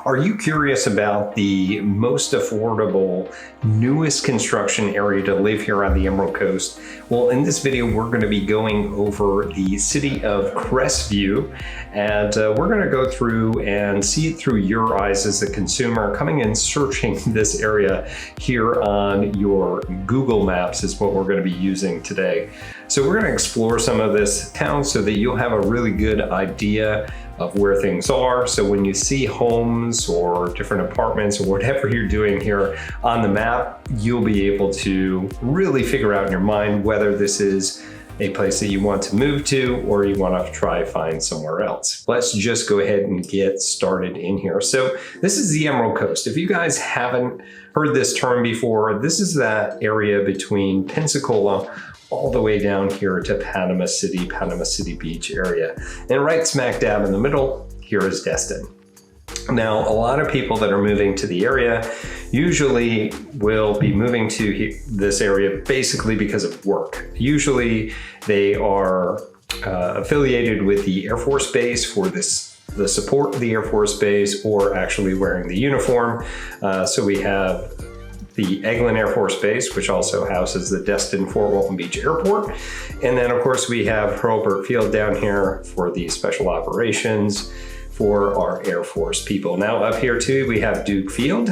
Are you curious about the most affordable, newest construction area to live here on the Emerald Coast? Well, in this video, we're going to be going over the city of Crestview, and we're going to go through and see it through your eyes as a consumer coming and searching this area here on your Google Maps is what we're going to be using today. So we're going to explore some of this town so that you'll have a really good idea of where things are. So when you see homes or different apartments or whatever you're doing here on the map, you'll be able to really figure out in your mind whether this is a place that you want to move to or you want to try find somewhere else. Let's just go ahead and get started in here. So this is the Emerald Coast. If you guys haven't heard this term before, this is that area between Pensacola all the way down here to Panama City Beach area. And right smack dab in the middle, here is Destin. Now, a lot of people that are moving to the area usually will be moving to this area basically because of work. Usually they are affiliated with the Air Force Base for the support of the Air Force Base, or actually wearing the uniform. So we have the Eglin Air Force Base, which also houses the Destin-Fort Walton Beach Airport. And then of course we have Hurlburt Field down here for the special operations for our Air Force people. Now up here too, we have Duke Field,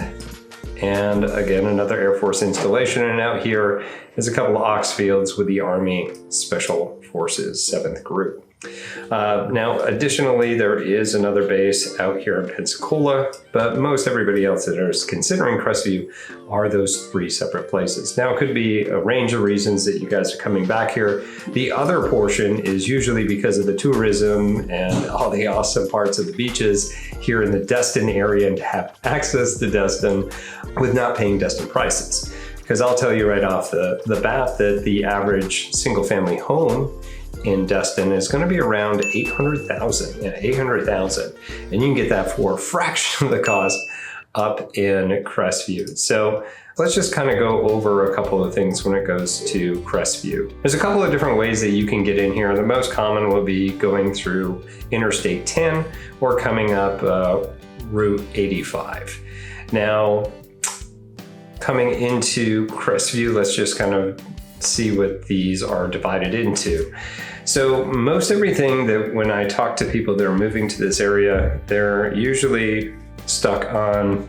and again, another Air Force installation. And out here is a couple of ox fields with the Army Special Forces 7th Group. Now, additionally, there is another base out here in Pensacola, but most everybody else that is considering Crestview are those 3 separate places. Now, it could be a range of reasons that you guys are coming back here. The other portion is usually because of the tourism and all the awesome parts of the beaches here in the Destin area, and to have access to Destin with not paying Destin prices. Because I'll tell you right off the bat that the average single-family home in Destin is going to be around $800,000. Yeah, $800,000, and you can get that for a fraction of the cost up in Crestview. So let's just kind of go over a couple of things when it goes to Crestview. There's a couple of different ways that you can get in here. The most common will be going through Interstate 10 or coming up Route 85. Now, coming into Crestview, let's just kind of see what these are divided into. So most everything that when I talk to people that are moving to this area, they're usually stuck on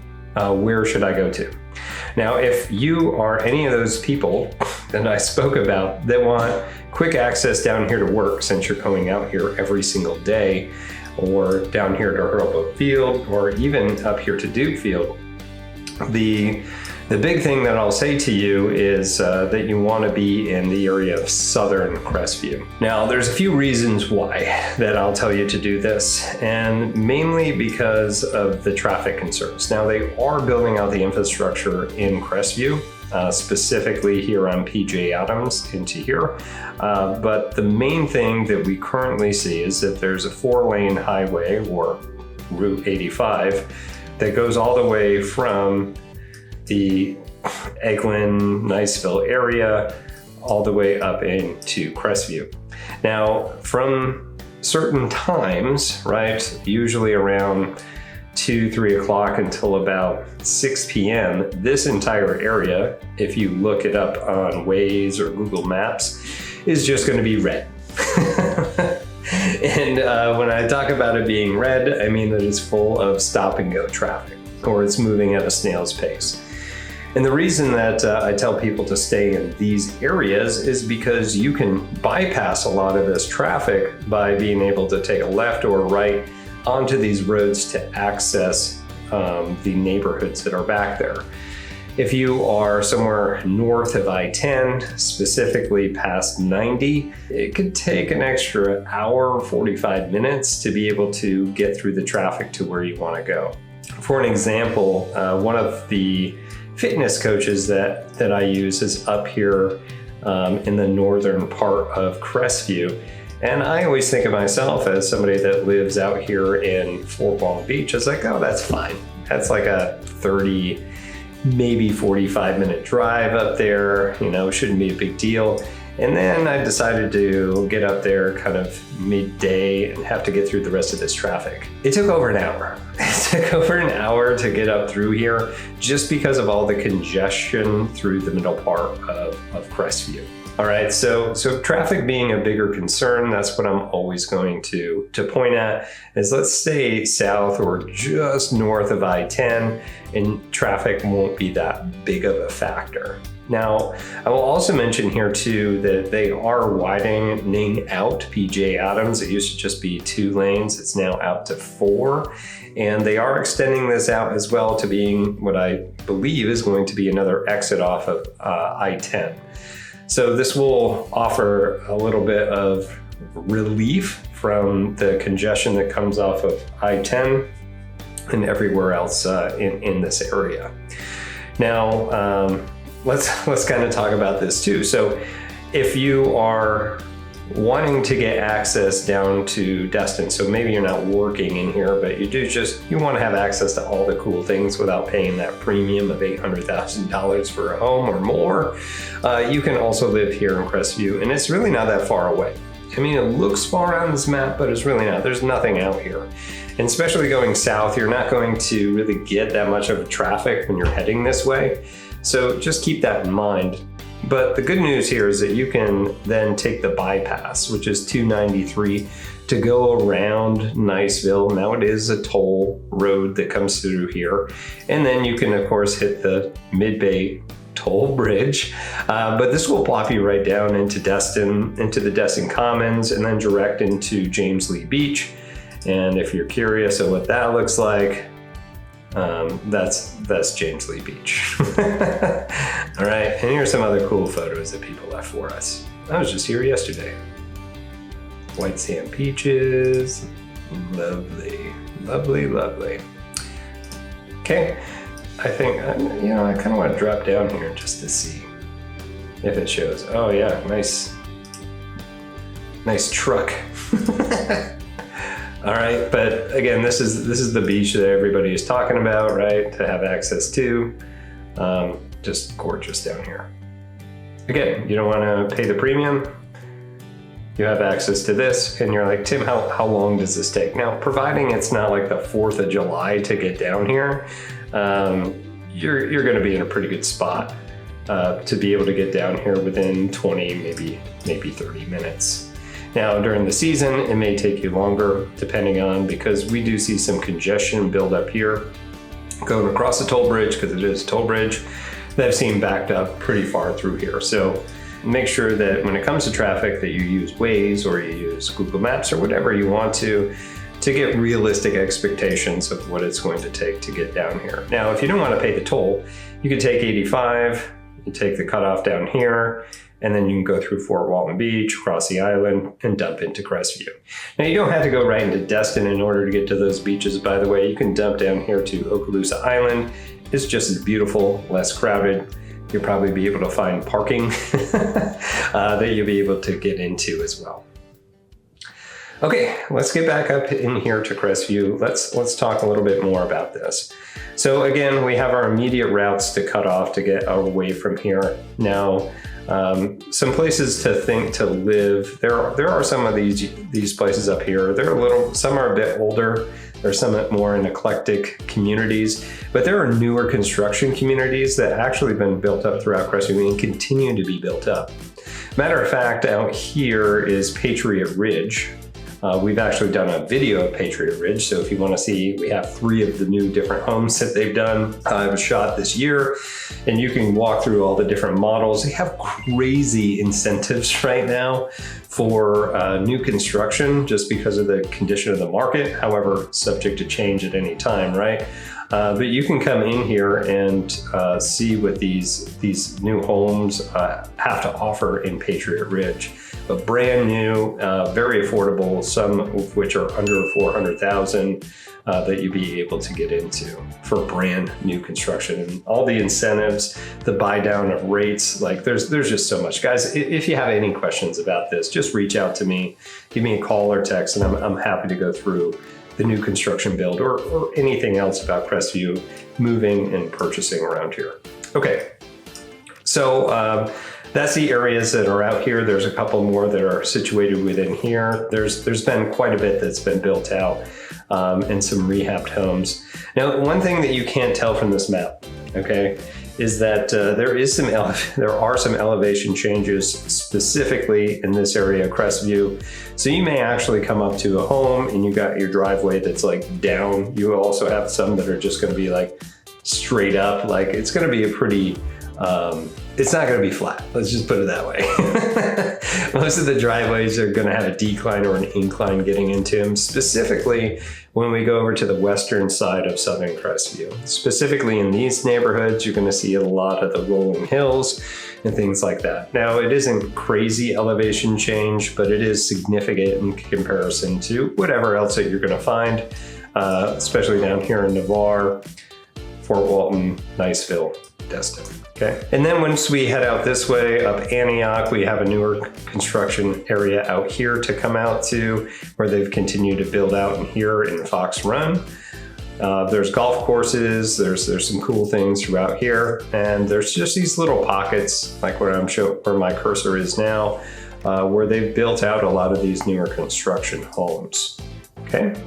where should I go to? Now, if you are any of those people that I spoke about that want quick access down here to work, since you're going out here every single day, or down here to Hurlburt Field, or even up here to Duke Field, the big thing that I'll say to you is that you want to be in the area of southern Crestview. Now, there's a few reasons why that I'll tell you to do this, and mainly because of the traffic concerns. Now, they are building out the infrastructure in Crestview, specifically here on PJ Adams into here. But the main thing that we currently see is that there's a 4-lane highway, or Route 85, that goes all the way from the Eglin, Niceville area all the way up into Crestview. Now, from certain times, right, usually around 2-3 o'clock until about 6 p.m., this entire area, if you look it up on Waze or Google Maps, is just going to be red. And when I talk about it being red, I mean that it's full of stop and go traffic, or it's moving at a snail's pace. And the reason that I tell people to stay in these areas is because you can bypass a lot of this traffic by being able to take a left or a right onto these roads to access the neighborhoods that are back there. If you are somewhere north of I-10, specifically past 90, it could take an extra hour or 45 minutes to be able to get through the traffic to where you want to go. For an example, one of the fitness coaches that I use is up here in the northern part of Crestview. And I always think of myself as somebody that lives out here in Fort Walton Beach. It's like, oh, that's fine. That's like a 30, maybe 45-minute drive up there. You know, shouldn't be a big deal. And then I decided to get up there kind of midday and have to get through the rest of this traffic. It took over an hour. It took over an hour to get up through here just because of all the congestion through the middle part of Crestview. All right, so traffic being a bigger concern, that's what I'm always going to point at, is let's stay south or just north of I-10, and traffic won't be that big of a factor. Now, I will also mention here too that they are widening out PJ Adams. It used to just be 2 lanes. It's now out to 4. And they are extending this out as well to being what I believe is going to be another exit off of I-10. So this will offer a little bit of relief from the congestion that comes off of I-10 and everywhere else in this area. Now, let's kind of talk about this too. So if you are wanting to get access down to Destin, so maybe you're not working in here, but you want to have access to all the cool things without paying that premium of $800,000 for a home or more, you can also live here in Crestview, and it's really not that far away. I mean, it looks far on this map, but it's really not. There's nothing out here. And especially going south, you're not going to really get that much of traffic when you're heading this way. So just keep that in mind. But the good news here is that you can then take the bypass, which is 293, to go around Niceville. Now it is a toll road that comes through here. And then you can, of course, hit the Mid-Bay toll bridge. But this will plop you right down into the Destin Commons, and then direct into James Lee Beach. And if you're curious of what that looks like, that's James Lee Beach. All right, and here's some other cool photos that people left for us. I was just here yesterday. White sand beaches, lovely, lovely, lovely. Okay, I think, I kind of want to drop down here just to see if it shows. Oh yeah, nice truck. All right, but again, this is the beach that everybody is talking about, right? To have access to, just gorgeous down here. Again, you don't want to pay the premium. You have access to this, and you're like, Tim, how long does this take? Now, providing it's not like the 4th of July to get down here, you're going to be in a pretty good spot to be able to get down here within 20, maybe 30 minutes. Now, during the season, it may take you longer, depending on, because we do see some congestion build up here going across the toll bridge, because it is a toll bridge that I've seen backed up pretty far through here. So make sure that when it comes to traffic that you use Waze or you use Google Maps or whatever you want to get realistic expectations of what it's going to take to get down here. Now, if you don't want to pay the toll, you can take 85, you take the cutoff down here, and then you can go through Fort Walton Beach, across the island, and dump into Crestview. Now, you don't have to go right into Destin in order to get to those beaches, by the way. You can dump down here to Okaloosa Island. It's just as beautiful, less crowded. You'll probably be able to find parking that you'll be able to get into as well. Okay, let's get back up in here to Crestview. Let's talk a little bit more about this. So again, we have our immediate routes to cut off to get away from here. Now, some places to think to live. There are some of these places up here. Some are a bit older. There's some more in eclectic communities, but there are newer construction communities that actually been built up throughout Crestview and continue to be built up. Matter of fact, out here is Patriot Ridge. We've actually done a video of Patriot Ridge, so if you want to see, we have 3 of the new different homes that they've done. It was shot this year, and you can walk through all the different models. They have crazy incentives right now for new construction just because of the condition of the market, however, subject to change at any time, right? But you can come in here and see what these new homes have to offer in Patriot Ridge. But brand new, very affordable, some of which are under $400,000 that you'd be able to get into for brand new construction. And all the incentives, the buy down of rates, like there's just so much. Guys, if you have any questions about this, just reach out to me, give me a call or text, and I'm happy to go through the new construction build or anything else about Crestview moving and purchasing around here. Okay, so that's the areas that are out here. There's a couple more that are situated within here. There's been quite a bit that's been built out. and some rehabbed homes. Now, one thing that you can't tell from this map, okay, is that there are some elevation changes specifically in this area, Crestview. So you may actually come up to a home and you got your driveway that's like down. You also have some that are just going to be like straight up. Like it's going to be a pretty, it's not going to be flat. Let's just put it that way. Most of the driveways are going to have a decline or an incline getting into them, specifically when we go over to the western side of southern Crestview. Specifically in these neighborhoods, you're going to see a lot of the rolling hills and things like that. Now, it isn't crazy elevation change, but it is significant in comparison to whatever else that you're going to find, especially down here in Navarre, Fort Walton, Niceville, Destin. Okay. And then once we head out this way up Antioch, we have a newer construction area out here to come out to where they've continued to build out in here in Fox Run. There's golf courses, there's some cool things throughout here, and there's just these little pockets like where where my cursor is now, where they've built out a lot of these newer construction homes. Okay,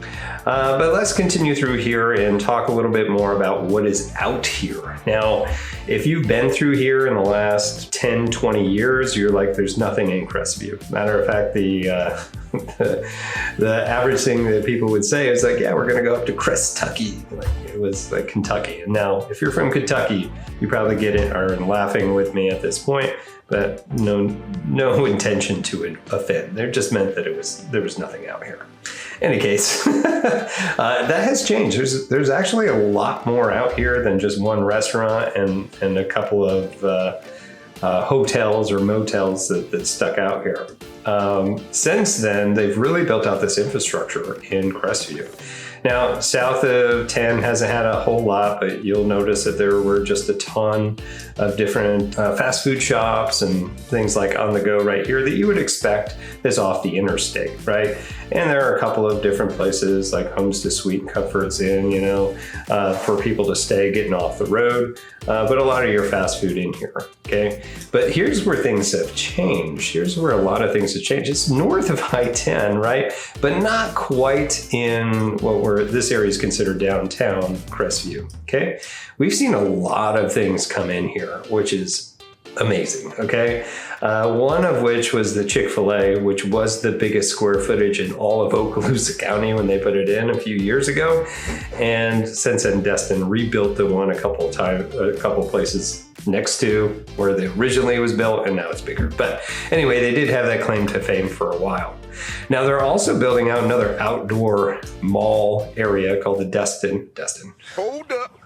but let's continue through here and talk a little bit more about what is out here. Now, if you've been through here in the last 10, 20 years, you're like, there's nothing in Crestview. Matter of fact, the average thing that people would say is like, yeah, we're gonna go up to Crestucky. Like, it was like Kentucky. And now, if you're from Kentucky, you probably get it, are laughing with me at this point, but no intention to offend. They just meant that there was nothing out here. Any case, that has changed. There's actually a lot more out here than just one restaurant and a couple of hotels or motels that stuck out here. Since then, they've really built out this infrastructure in Crestview. Now, south of 10 hasn't had a whole lot, but you'll notice that there were just a ton of different fast food shops and things like on the go right here that you would expect is off the interstate, right? And there are a couple of different places like Homes to Suite and Comforts Inn, you know, for people to stay getting off the road, but a lot of your fast food in here, okay? But here's where things have changed. Here's where a lot of things have changed. It's north of I-10, right? But not quite in what this area is considered downtown Crestview, okay? We've seen a lot of things come in here, which is amazing, okay? One of which was the Chick-fil-A, which was the biggest square footage in all of Okaloosa County when they put it in a few years ago. And since then, Destin rebuilt the one a couple places next to where they originally was built, and now it's bigger. But anyway, they did have that claim to fame for a while. Now they're also building out another outdoor mall area called the Destin. Hold up.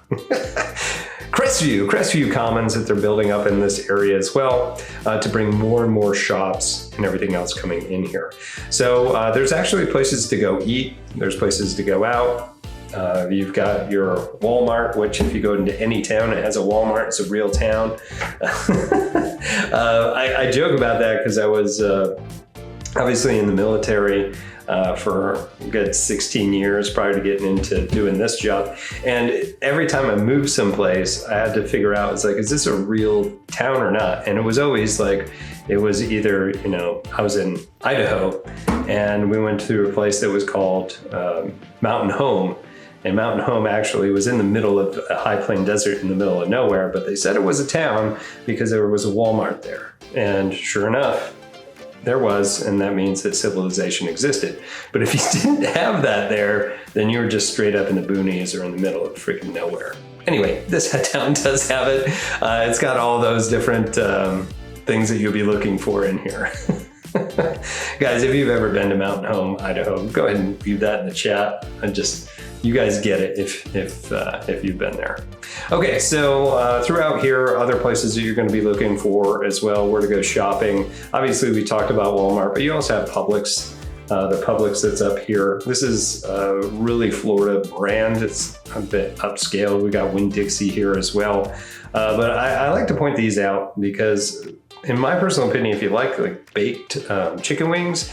Crestview Commons that they're building up in this area as well to bring more and more shops and everything else coming in here. So there's actually places to go eat. There's places to go out. You've got your Walmart, which if you go into any town, it has a Walmart. It's a real town. I joke about that because I was obviously in the military for a good 16 years prior to getting into doing this job. And every time I moved someplace, I had to figure out, it's like, is this a real town or not? And it was always like, it was either, you know, I was in Idaho and we went to a place that was called Mountain Home. And Mountain Home actually was in the middle of a high plain desert in the middle of nowhere, but they said it was a town because there was a Walmart there. And sure enough, there was, and that means that civilization existed. But if you didn't have that there, then you were just straight up in the boonies or in the middle of freaking nowhere. Anyway, this town does have it. It's got all those different things that you'll be looking for in here. Guys, if you've ever been to Mountain Home, Idaho, go ahead and view that in the chat. You guys get it if you've been there. Okay, so throughout here, other places that you're going to be looking for as well, where to go shopping. Obviously, we talked about Walmart, but you also have Publix. The Publix that's up here. This is a really Florida brand. It's a bit upscale. We got Winn-Dixie here as well. But I like to point these out because in my personal opinion, if you like baked chicken wings,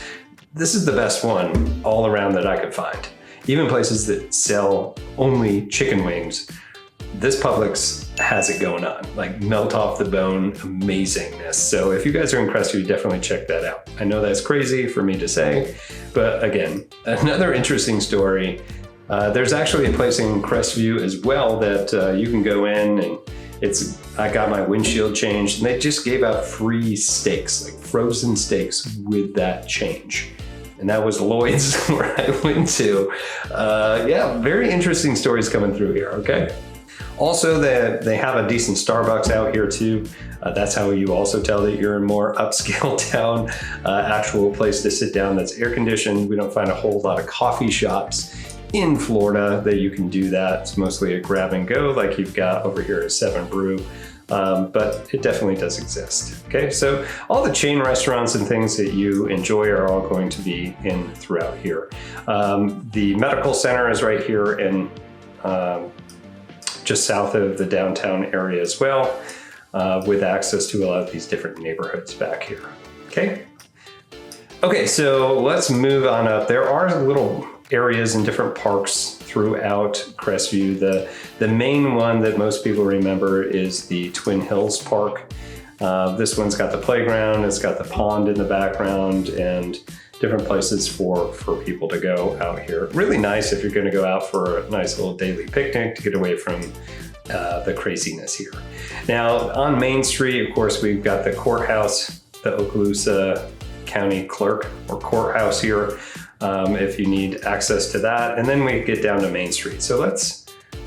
this is the best one all around that I could find. Even places that sell only chicken wings, this Publix has it going on, like melt off the bone amazingness. So if you guys are in Crestview, definitely check that out. I know that's crazy for me to say, but again, another interesting story There's actually a place in Crestview as well that you can go in, and I got my windshield changed, and they just gave out free steaks, like frozen steaks with that change. And that was Lloyd's where I went to. Yeah, very interesting stories coming through here, okay? Also, they have a decent Starbucks out here too. That's how you also tell that you're in more upscale town, actual place to sit down that's air conditioned. We don't find a whole lot of coffee shops in Florida that you can do that. It's mostly a grab and go like you've got over here at 7 Brew. But it definitely does exist. Okay, so all the chain restaurants and things that you enjoy are all going to be in throughout here. The medical center is right here in just south of the downtown area as well, with access to a lot of these different neighborhoods back here. Okay, so let's move on up. There are little areas and different parks throughout Crestview. The main one that most people remember is the Twin Hills Park. This one's got the playground, it's got the pond in the background, and different places for people to go out here. Really nice if you're gonna go out for a nice little daily picnic to get away from the craziness here. Now on Main Street, of course, we've got the courthouse, the Okaloosa County Clerk or Courthouse here. If you need access to that, and then we get down to Main Street. So let's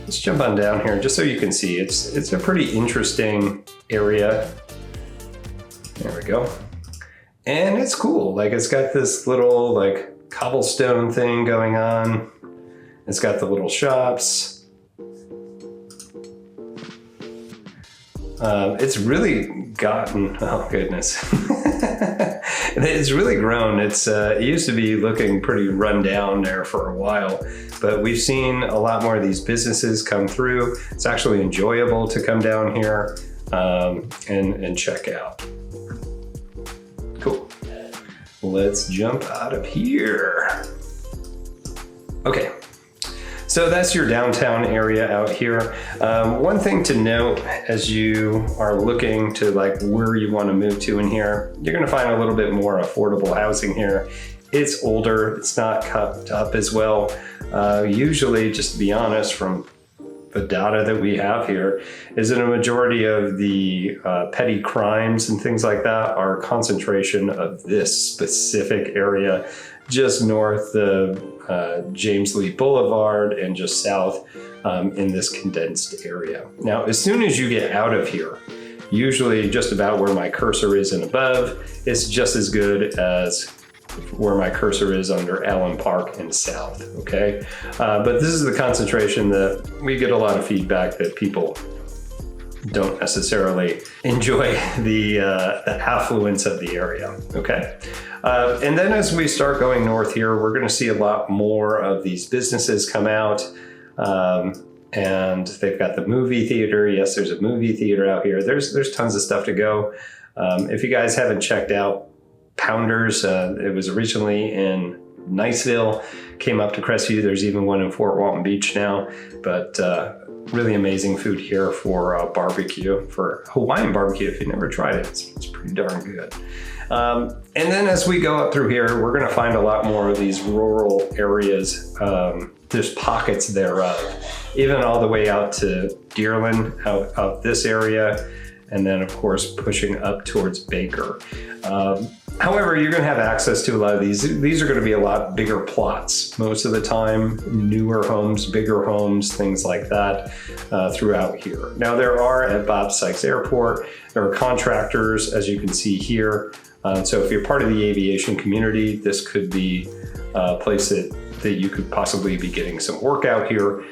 jump on down here just so you can see. It's a pretty interesting area. There we go. And it's cool. Like, it's got this little like cobblestone thing going on. It's got the little shops. It's really gotten, oh goodness. It's really grown. It used to be looking pretty run down there for a while, but we've seen a lot more of these businesses come through. It's actually enjoyable to come down here and check out. Cool. Let's jump out of here. Okay. So that's your downtown area out here. One thing to note as you are looking to like where you want to move to in here, you're going to find a little bit more affordable housing here. It's older, it's not cut up as well. Usually, just to be honest, from the data that we have here, is that a majority of the petty crimes and things like that are concentration of this specific area just north of James Lee Boulevard and just south in this condensed area. Now, as soon as you get out of here, usually just about where my cursor is and above, it's just as good as where my cursor is under Allen Park and south, okay? But this is the concentration that we get a lot of feedback that people don't necessarily enjoy the affluence of the area, okay? And then as we start going north here, we're gonna see a lot more of these businesses come out, and they've got the movie theater. Yes, there's a movie theater out here. There's tons of stuff to go. If you guys haven't checked out Pounders, it was originally in Niceville, came up to Crestview. There's even one in Fort Walton Beach now, but really amazing food here for barbecue, for Hawaiian barbecue. If you never tried it, it's pretty darn good. And then as we go up through here, we're gonna find a lot more of these rural areas. There's pockets thereof, even all the way out to Deerland, out this area, and then of course pushing up towards Baker. However, you're gonna have access to a lot of these. These are gonna be a lot bigger plots most of the time, newer homes, bigger homes, things like that throughout here. Now there are at Bob Sykes Airport, there are contractors, as you can see here. So if you're part of the aviation community, this could be a place that you could possibly be getting some work out here.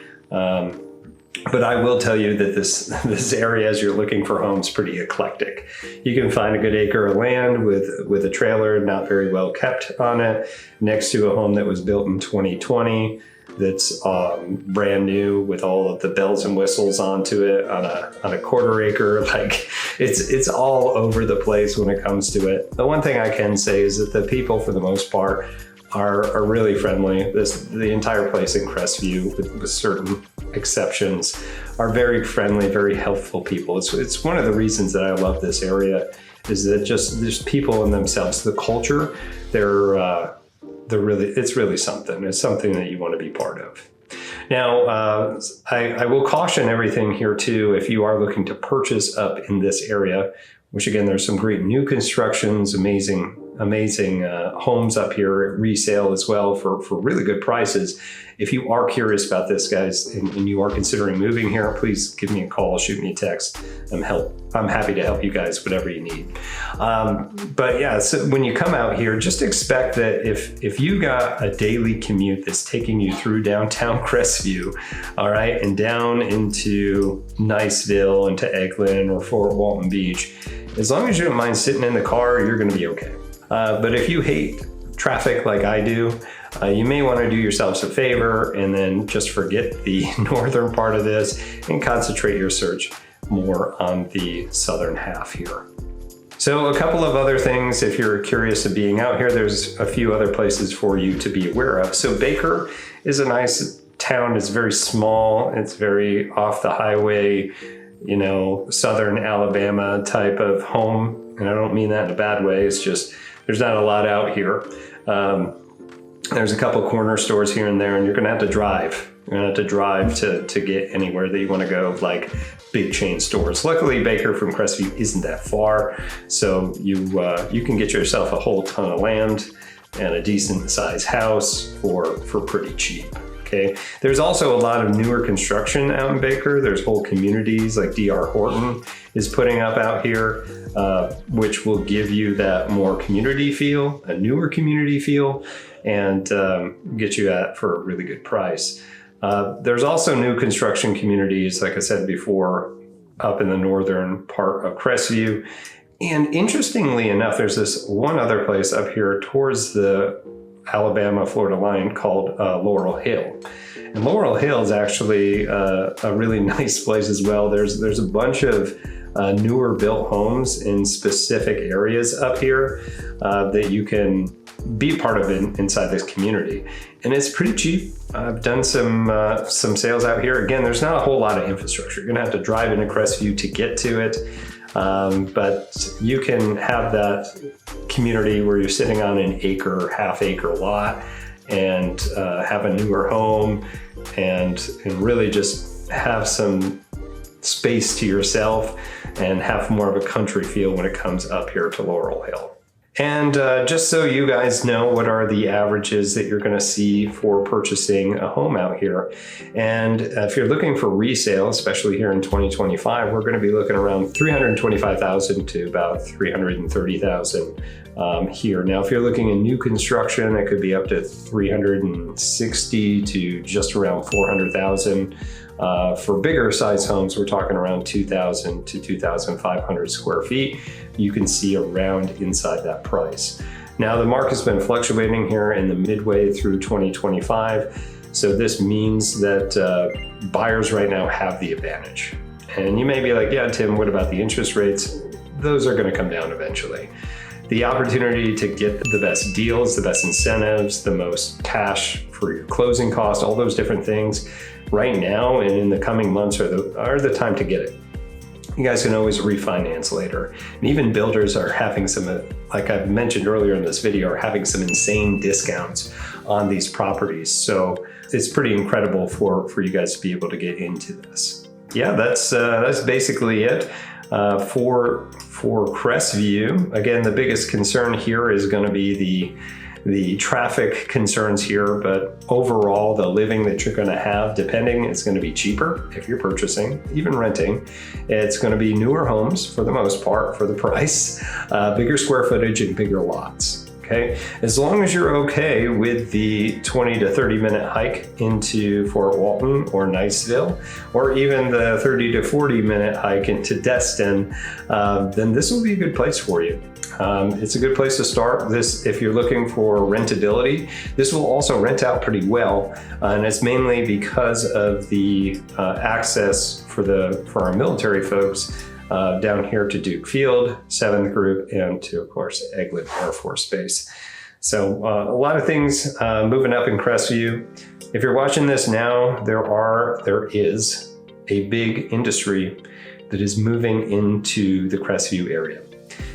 But I will tell you that this area, as you're looking for homes, pretty eclectic. You can find a good acre of land with a trailer not very well kept on it, next to a home that was built in 2020 that's brand new with all of the bells and whistles onto it on a quarter acre. Like it's all over the place when it comes to it. The one thing I can say is that the people, for the most part, are really friendly. The entire place in Crestview, with certain exceptions, are very friendly, very helpful people. It's one of the reasons that I love this area, is that just there's people in themselves. The culture, it's really something. It's something that you want to be part of. Now, I will caution everything here too, if you are looking to purchase up in this area, which again, there's some great new constructions, amazing homes up here, resale as well for really good prices. If you are curious about this, guys, and you are considering moving here, please give me a call, shoot me a text. I'm happy to help you guys, whatever you need. But yeah, so when you come out here, just expect that if you got a daily commute that's taking you through downtown Crestview, all right, and down into Niceville, into Eglin or Fort Walton Beach, as long as you don't mind sitting in the car, you're gonna be okay. But if you hate traffic like I do, you may want to do yourselves a favor and then just forget the northern part of this and concentrate your search more on the southern half here. So a couple of other things, if you're curious of being out here, there's a few other places for you to be aware of. So Baker is a nice town. It's very small. It's very off the highway, you know, southern Alabama type of home. And I don't mean that in a bad way. It's just, there's not a lot out here. There's a couple corner stores here and there, and you're gonna have to drive. You're gonna have to drive to get anywhere that you wanna go, like big chain stores. Luckily, Baker from Crestview isn't that far, so you can get yourself a whole ton of land and a decent sized house for pretty cheap. Okay. There's also a lot of newer construction out in Baker. There's whole communities like D.R. Horton is putting up out here, which will give you that more community feel, a newer community feel, and get you that for a really good price. There's also new construction communities, like I said before, up in the northern part of Crestview. And interestingly enough, there's this one other place up here towards the Alabama-Florida line called Laurel Hill. And Laurel Hill is actually a really nice place as well. There's a bunch of newer built homes in specific areas up here that you can be part of inside this community. And it's pretty cheap. I've done some sales out here. Again, there's not a whole lot of infrastructure. You're gonna have to drive into Crestview to get to it. But you can have that community where you're sitting on an acre, half-acre lot and have a newer home and really just have some space to yourself and have more of a country feel when it comes up here to Laurel Hill. And just so you guys know, what are the averages that you're going to see for purchasing a home out here. And if you're looking for resale, especially here in 2025, we're going to be looking around $325,000 to about $330,000 here. Now, if you're looking in new construction, it could be up to $360,000 to just around $400,000. For bigger size homes, we're talking around 2,000 to 2,500 square feet. You can see around inside that price. Now, the market's been fluctuating here in the midway through 2025. So this means that buyers right now have the advantage. And you may be like, yeah, Tim, what about the interest rates? Those are going to come down eventually. The opportunity to get the best deals, the best incentives, the most cash for your closing costs, all those different things right now and in the coming months are the time to get it. You guys can always refinance later. And even builders are having some, like I've mentioned earlier in this video, are having some insane discounts on these properties. So it's pretty incredible for you guys to be able to get into this. Yeah, that's basically it for Crestview. Again, the biggest concern here is going to be the traffic concerns here, but overall the living that you're going to have, depending, it's going to be cheaper if you're purchasing, even renting. It's going to be newer homes for the most part for the price, bigger square footage and bigger lots. Okay, as long as you're okay with the 20 to 30 minute hike into Fort Walton or Niceville, or even the 30 to 40 minute hike into Destin, then this will be a good place for you. It's a good place to start. This, if you're looking for rentability, this will also rent out pretty well, and it's mainly because of the access for our military folks down here to Duke Field, 7th Group, and to, of course, Eglin Air Force Base. So a lot of things moving up in Crestview. If you're watching this now, there is a big industry that is moving into the Crestview area.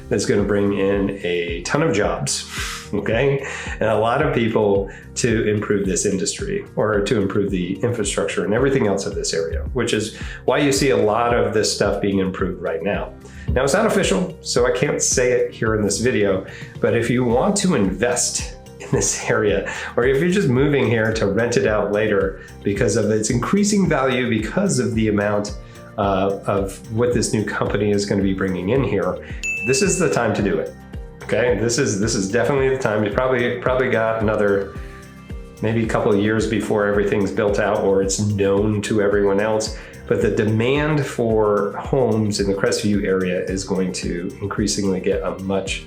That's going to bring in a ton of jobs. okay? And a lot of people to improve this industry or to improve the infrastructure and everything else of this area, which is why you see a lot of this stuff being improved right now. Now, it's not official, so I can't say it here in this video, but if you want to invest in this area, or if you're just moving here to rent it out later because of its increasing value because of the amount of what this new company is going to be bringing in here, this is the time to do it. Okay, this is definitely the time. You probably got another maybe a couple of years before everything's built out or it's known to everyone else. But the demand for homes in the Crestview area is going to increasingly get a much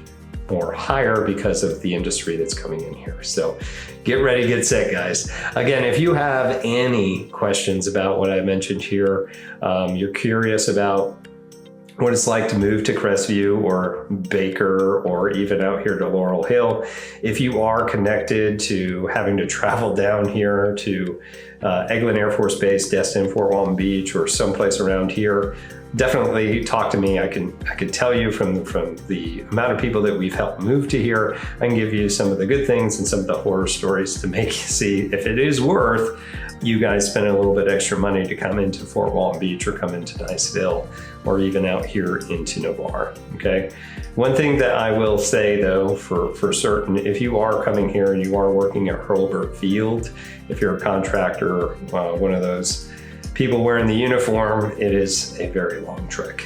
more higher because of the industry that's coming in here. So get ready, get set, guys. Again, if you have any questions about what I mentioned here, you're curious about what it's like to move to Crestview or Baker or even out here to Laurel Hill. If you are connected to having to travel down here to Eglin Air Force Base, Destin-Fort, Walton Beach, or someplace around here, definitely talk to me. I can tell you from the amount of people that we've helped move to here, I can give you some of the good things and some of the horror stories to make you see if it is worth you guys spending a little bit extra money to come into Fort Walton Beach or come into Niceville or even out here into Navarre, okay? One thing that I will say though, for certain, if you are coming here and you are working at Hurlburt Field, if you're a contractor, one of those people wearing the uniform, it is a very long trek,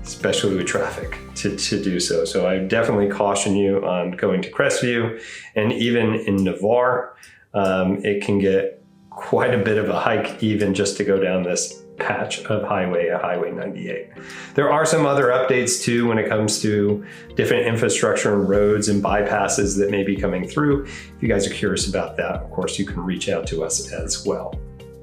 especially with traffic to do so. So I definitely caution you on going to Crestview, and even in Navarre, it can get quite a bit of a hike even just to go down this patch of Highway 98. There are some other updates too when it comes to different infrastructure and roads and bypasses that may be coming through. If you guys are curious about that, of course, you can reach out to us as well.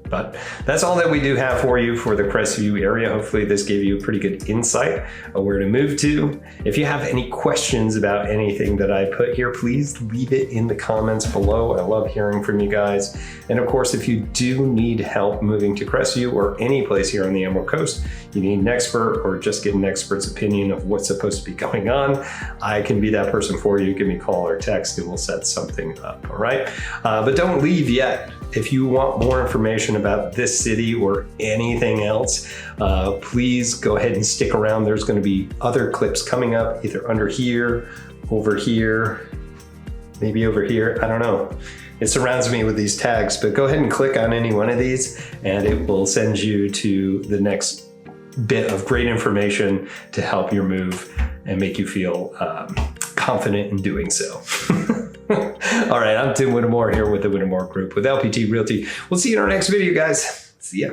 But that's all that we do have for you for the Crestview area. Hopefully this gave you a pretty good insight of where to move to. If you have any questions about anything that I put here, please leave it in the comments below. I love hearing from you guys. And of course, if you do need help moving to Crestview or any place here on the Emerald Coast, you need an expert or just get an expert's opinion of what's supposed to be going on, I can be that person for you. Give me a call or text and we'll set something up, all right? But don't leave yet. If you want more information about this city or anything else, please go ahead and stick around. There's going to be other clips coming up, either under here, over here, maybe over here. I don't know. It surrounds me with these tags, but go ahead and click on any one of these and it will send you to the next bit of great information to help your move and make you feel confident in doing so. All right, I'm Tim Whittemore here with the Whittemore Group with LPT Realty. We'll see you in our next video, guys. See ya.